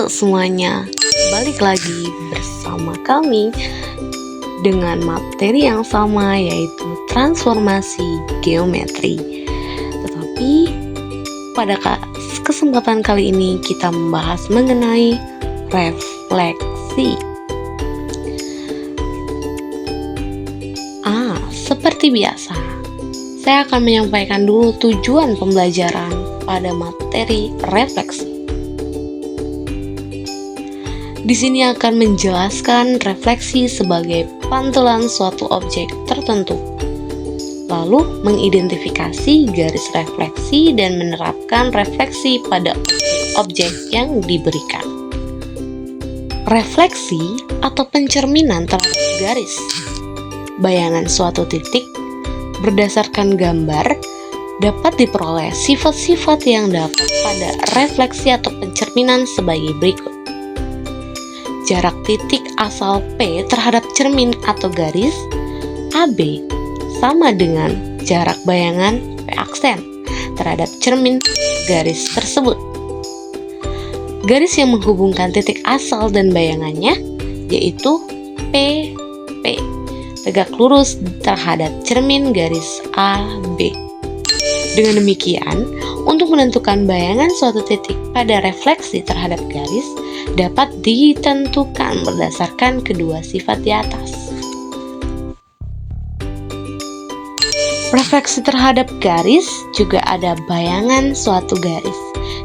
Halo semuanya, balik lagi bersama kami dengan materi yang sama, yaitu transformasi geometri. Tetapi pada kesempatan kali ini kita membahas mengenai refleksi. Seperti biasa, saya akan menyampaikan dulu tujuan pembelajaran pada materi refleksi. Di sini akan menjelaskan refleksi sebagai pantulan suatu objek tertentu, lalu mengidentifikasi garis refleksi dan menerapkan refleksi pada objek yang diberikan. Refleksi atau pencerminan terhadap garis, bayangan suatu titik berdasarkan gambar dapat diperoleh sifat-sifat yang dapat pada refleksi atau pencerminan sebagai berikut. Jarak titik asal P terhadap cermin atau garis AB sama dengan jarak bayangan P aksen terhadap cermin garis tersebut. Garis yang menghubungkan titik asal dan bayangannya yaitu PP tegak lurus terhadap cermin garis AB. Dengan demikian, untuk menentukan bayangan suatu titik pada refleksi terhadap garis dapat ditentukan berdasarkan kedua sifat di atas. Refleksi terhadap garis juga ada bayangan suatu garis,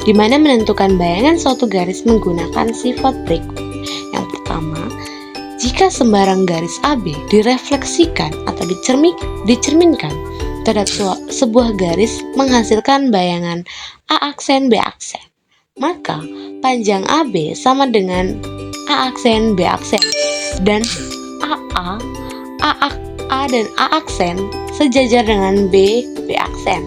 di mana menentukan bayangan suatu garis menggunakan sifat berikut. Yang pertama, jika sembarang garis AB direfleksikan atau dicerminkan terhadap sebuah garis menghasilkan bayangan A aksen B aksen, maka panjang AB sama dengan A aksen B aksen dan A dan A aksen sejajar dengan B aksen.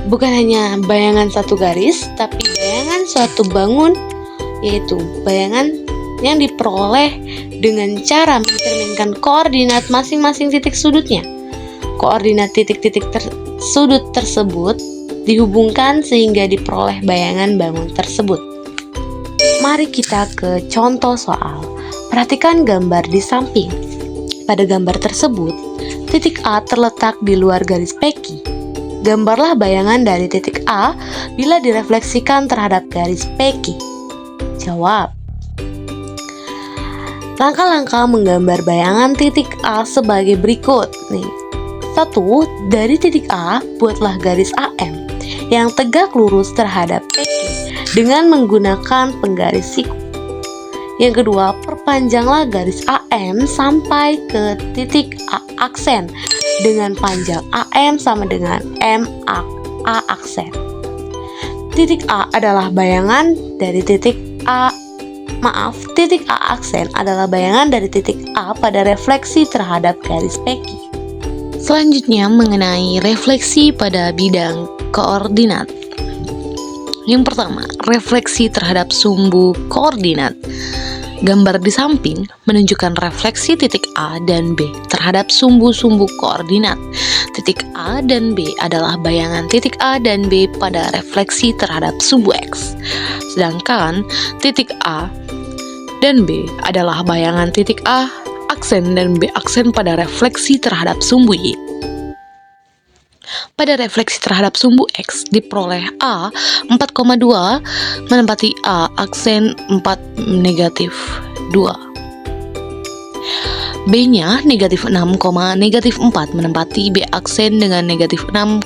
Bukan hanya bayangan satu garis, tapi bayangan suatu bangun, yaitu bayangan yang diperoleh dengan cara mencerminkan koordinat masing-masing titik sudutnya. Koordinat titik-titik sudut tersebut dihubungkan sehingga diperoleh bayangan bangun tersebut. Mari kita ke contoh soal. Perhatikan gambar di samping. Pada gambar tersebut, titik A terletak di luar garis PQ. Gambarlah bayangan dari titik A bila direfleksikan terhadap garis PQ. Jawab. Langkah-langkah menggambar bayangan titik A sebagai berikut. 1. Dari titik A, buatlah garis AM yang tegak lurus terhadap PQ dengan menggunakan penggaris siku. Yang kedua, perpanjanglah garis AM sampai ke titik A aksen dengan panjang AM sama dengan A aksen. Titik A adalah bayangan dari titik titik A aksen adalah bayangan dari titik A pada refleksi terhadap garis PQ. Selanjutnya mengenai refleksi pada bidang koordinat. Yang pertama, refleksi terhadap sumbu koordinat. Gambar di samping menunjukkan refleksi titik A dan B terhadap sumbu-sumbu koordinat. Titik A dan B adalah bayangan titik A dan B pada refleksi terhadap sumbu X. Sedangkan titik A dan B adalah bayangan titik A aksen dan B aksen pada refleksi terhadap sumbu Y. Pada refleksi terhadap sumbu X diperoleh A 4,2 menempati A aksen 4 negatif 2. B-nya negatif 6, negatif 4 menempati B aksen dengan negatif 6,4.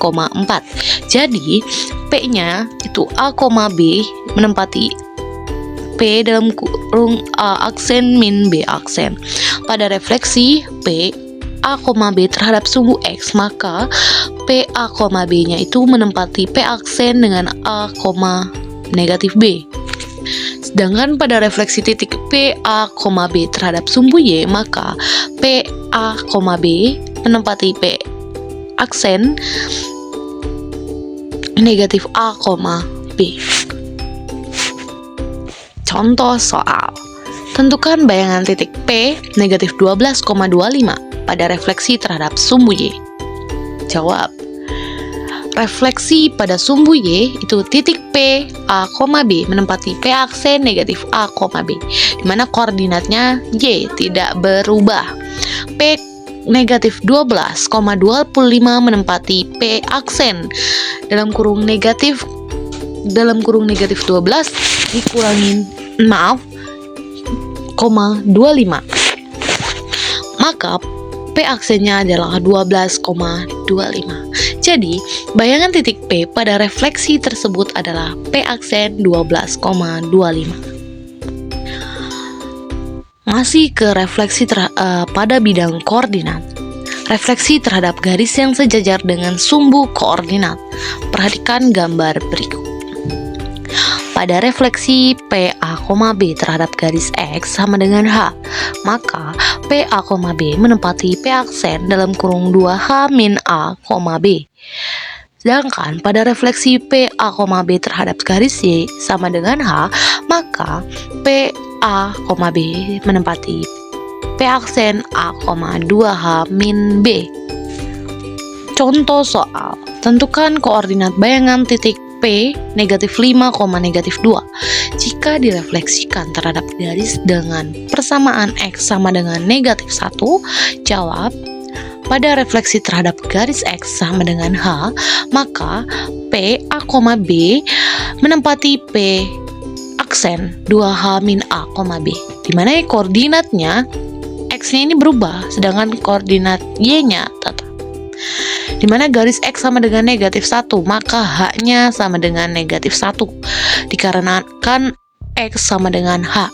Jadi P-nya itu A, B menempati P dalam kurung A aksen min B aksen. Pada refleksi P A, B terhadap sumbu X, maka P A, B-nya itu menempati P aksen dengan A, negatif B. Sedangkan pada refleksi titik P A, B terhadap sumbu Y, maka P A, B menempati P aksen negatif A, B. Contoh soal. Tentukan bayangan titik P negatif 12,25 pada refleksi terhadap sumbu Y. Jawab. refleksi pada sumbu Y itu titik P, A, B menempati P aksen negatif A, B, di mana koordinatnya Y tidak berubah. P negatif 12,25 menempati P aksen dalam kurung negatif 12 dikurangin 25, maka P aksennya adalah 12,25. Jadi, bayangan titik P pada refleksi tersebut adalah P aksen 12,25. Masih ke refleksi pada bidang koordinat. Refleksi terhadap garis yang sejajar dengan sumbu koordinat. Perhatikan gambar berikut. Pada refleksi PA, B terhadap garis X sama dengan H, maka PA, B menempati P aksen dalam kurung 2H min A, B. Sedangkan pada refleksi PA, B terhadap garis Y sama dengan H, maka PA, B menempati P aksen A, 2H min B. Contoh soal, tentukan koordinat bayangan titik P negatif 5, negatif 2 jika direfleksikan terhadap garis dengan persamaan X sama dengan negatif 1. Jawab, pada refleksi terhadap garis X sama dengan H, maka P, A, B menempati P aksen 2H min A, B, di mana koordinatnya X-nya ini berubah, sedangkan koordinat Y-nya tetap. Di mana garis X sama dengan negatif 1, maka H-nya sama dengan negatif 1, dikarenakan X sama dengan H.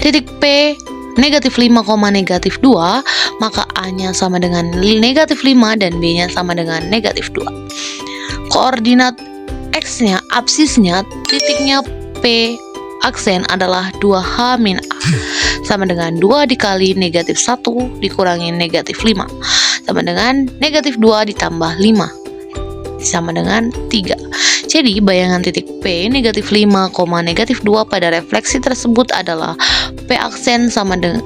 Titik P negatif 5, negatif 2, maka A-nya sama dengan negatif 5 dan B-nya sama dengan negatif 2. Koordinat X-nya, absisnya, titiknya P aksen adalah 2H min A, sama dengan 2 dikali negatif 1 dikurangi negatif 5, sama dengan negatif 2 ditambah 5, sama dengan 3. Jadi bayangan titik P negatif 5, negatif 2 pada refleksi tersebut adalah P aksen sama dengan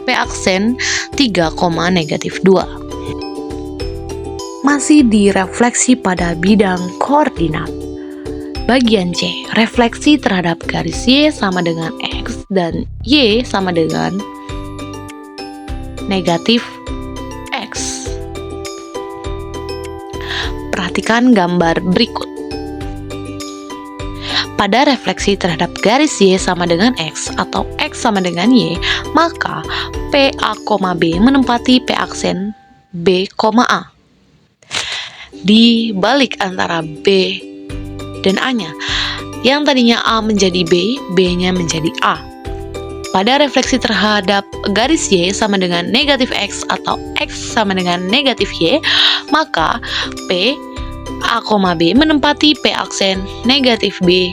P aksen 3, negatif 2. Masih di refleksi pada bidang koordinat. Bagian C, refleksi terhadap garis Y sama dengan X dan Y sama dengan negatif X. Perhatikan gambar berikut. Pada refleksi terhadap garis Y sama dengan X atau X sama dengan Y, maka PA, B menempati P aksen B, A. Di balik antara B dan A-nya, yang tadinya A menjadi B, B-nya menjadi A. Pada refleksi terhadap garis Y sama dengan negatif X atau X sama dengan negatif Y, maka P, A, B menempati P aksen negatif B,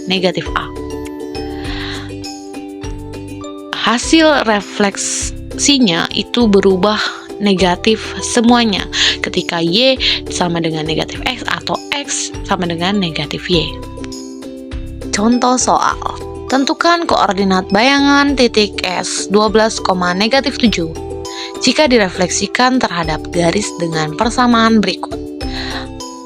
negatif A. Hasil refleksinya itu berubah negatif semuanya ketika Y sama dengan negatif X atau X sama dengan negatif Y. Contoh soal, tentukan koordinat bayangan titik S 12, negatif 7 jika direfleksikan terhadap garis dengan persamaan berikut.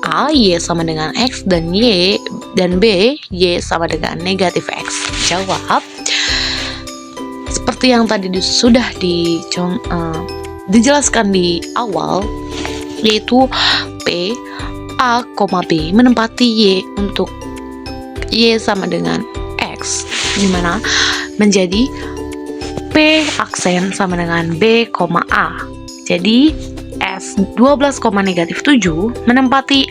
A, Y sama dengan X dan Y dan B, Y sama dengan negatif X. Jawab, seperti yang tadi sudah dijelaskan di awal, yaitu P, A, B menempati Y untuk Y sama dengan X, dimana menjadi P aksen sama dengan B, A. Jadi S 12, negatif 7 menempati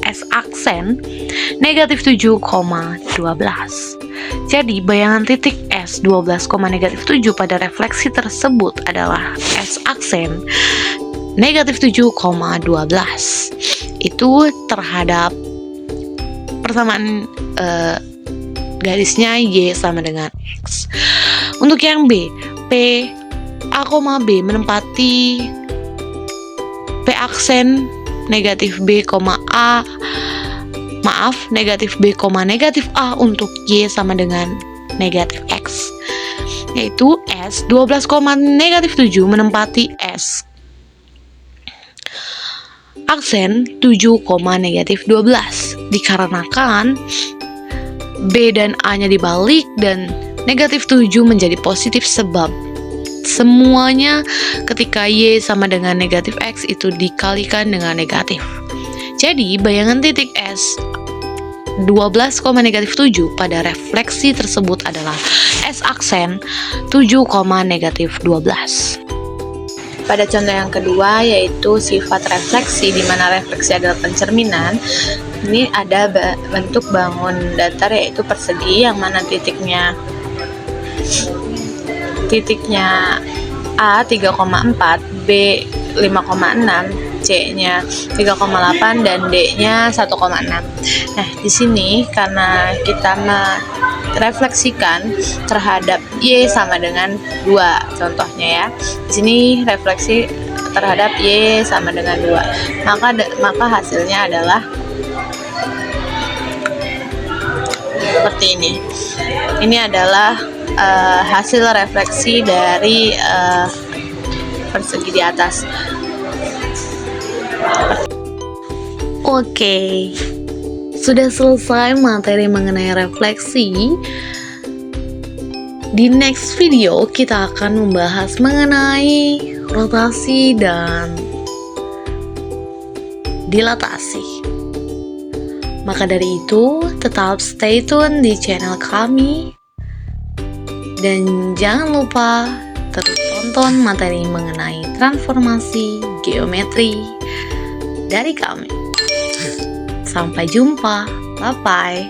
S aksen negatif 7, 12. Jadi bayangan titik S 12, negatif 7 pada refleksi tersebut adalah S aksen negatif 7, 12. Itu terhadap persamaan garisnya Y sama dengan X. Untuk yang B, P, A, B menempati P aksen negatif B, A, negatif B, negatif A untuk Y sama dengan negatif X, yaitu S 12, negatif 7 menempati S aksen 7,-12 dikarenakan B dan A-nya dibalik dan negatif 7 menjadi positif sebab semuanya ketika Y sama dengan negatif X itu dikalikan dengan negatif. Jadi bayangan titik S 12,-7 pada refleksi tersebut adalah S aksen 7,-12. Pada contoh yang kedua yaitu sifat refleksi, di mana refleksi adalah pencerminan. Ini ada bentuk bangun datar yaitu persegi, yang mana titiknya A 3,4, B 5,6, C-nya 3,8 dan D-nya 1,6. Nah, di sini karena kita merefleksikan terhadap Y sama dengan 2 contohnya ya. Di sini refleksi terhadap Y sama dengan 2. Maka hasilnya adalah seperti ini. Ini adalah hasil refleksi dari persegi di atas. Oke, sudah selesai materi mengenai refleksi. Di next video kita akan membahas mengenai rotasi dan dilatasi. Maka dari itu, tetap stay tune di channel kami dan jangan lupa terus tonton materi mengenai transformasi geometri dari kami. Sampai jumpa, bye-bye.